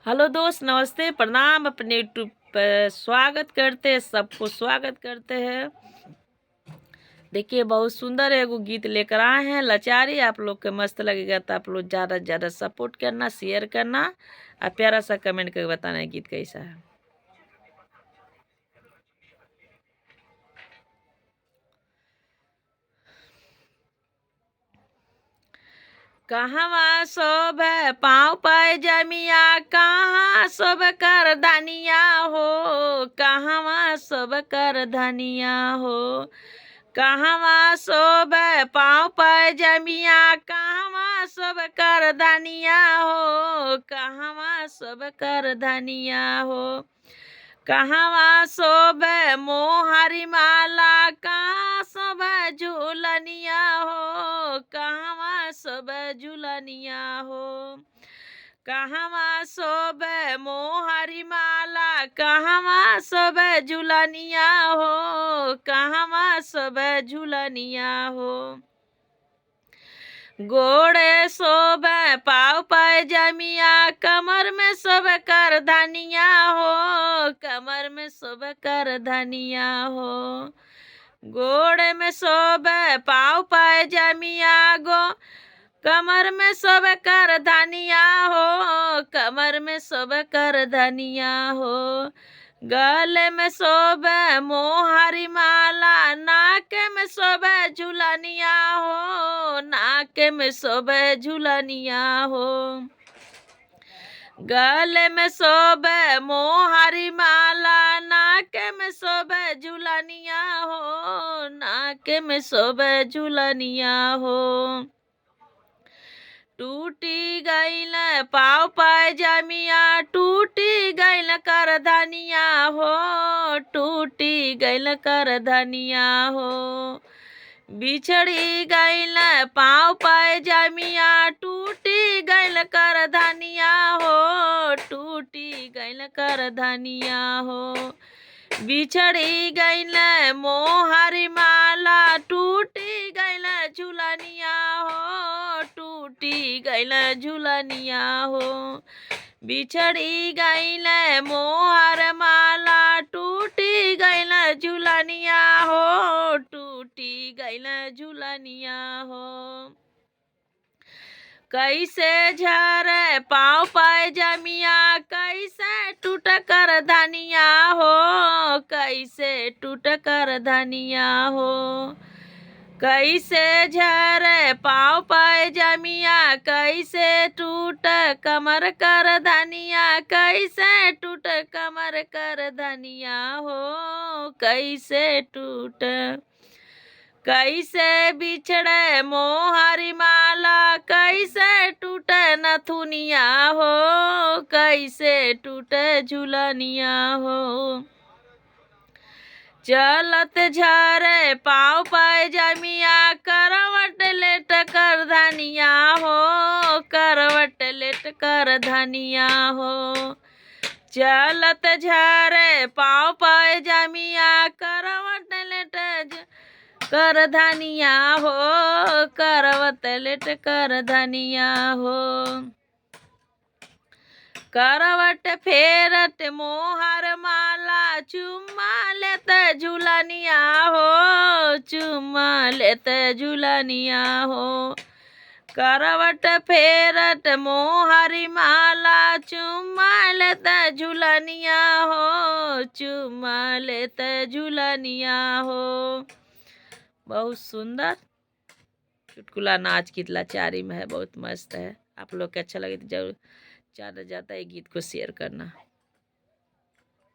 Hello दोस्त, नमस्ते, प्रणाम। अपने यूट्यूब पर स्वागत करते हैं, सबको स्वागत करते हैं। देखिए, बहुत सुंदर एगो गीत लेकर आए हैं, लाचारी। आप लोग के मस्त लगेगा तो आप लोग ज़्यादा से ज़्यादा सपोर्ट करना, शेयर करना और प्यारा सा कमेंट करके बताना है गीत कैसा है। कहवा शोभ पाँव पाए जमिया, कहाँ शोभ कर धनिया हो। कहवा शोभ कर धनिया हो। कहवा शोभ पाँव पाए जमिया, कहवा शोभ कर धनिया हो। कहवा शोभ कर धनिया हो। कहवा शोभ मोहरी माला, कहाँ शोभ झूलनिया हो। कहवा शोभ झूलनिया हो। कहवा शोभ मोहरी माला, कहवा शोभ झूलनिया हो। कहवा शोभ झूलनिया हो। गोड़े शोभ पाँव पाए जमिया, कमर में शोभ कर धनिया हो। कमर में शोभ कर धनिया हो। गोड़े में शोभ पाँव पाए जमिया, कमर में शोभ कर धनिया हो। कमर में शोभ कर धनिया हो। गले में शोभ मोहरी माला, नाक में शोभ झूलनिया हो। नाक में शोभ झूलनिया हो। गले में शोभ मोहरी माला, नाक में शोभ झूलनिया हो। नाक में शोभ झूलनिया हो। टूटी गईल पाँव पाए जमिया, टूटी गईल कर धनिया हो। टूटी गईल कर धनिया हो। बिछड़ी गईल पाँव पाए जमिया, टूटी गईल कर धनिया हो। टूटी गईल कर धनिया हो। बिछड़ी गईल मोहरी माला, टूटी गईल झूलनिया हो। टूटी गईल झूलनिया हो। बिछड़ी गईल मोहर माला, टूटी गईल झूलनिया हो। टूटी गईल झूलनिया हो। कैसे झरे पाँव पाए जमिया, कैसे टूट कर धनिया हो। कैसे टूट कर धनिया हो। कैसे झरे पाँव पाए जमिया, कैसे टूट कमर कर धनिया। कैसे टूट कमर कर धनिया हो। कैसे टूट। कैसे बिछड़े मोहरी माला, कैसे टूटे नथुनिया हो। कैसे टूटे झूलनिया हो। चलत झरे पाँव पाए जमिया, करवट लेट कर धनिया हो। करवट लेट कर धनिया हो। चलत झरे पाँव पाए जमिया, करवट लेट कर धनिया हो। करवट लेट कर धनिया हो। करवट फेरत मोहर माला, चुम्मा लेत झूलनिया हो। चुम्मा लेत झूलनिया हो। करवट फेरत मोहरी माला, चुम्मा लेत झूलनिया हो। चुम्मा लेत झूलनिया हो। बहुत सुंदर चुटकुला नाच गीत लाचारी में है, बहुत मस्त है। आप लोग के अच्छा लगे तो जरूर ज़्यादा से ज़्यादा ये गीत को शेयर करना।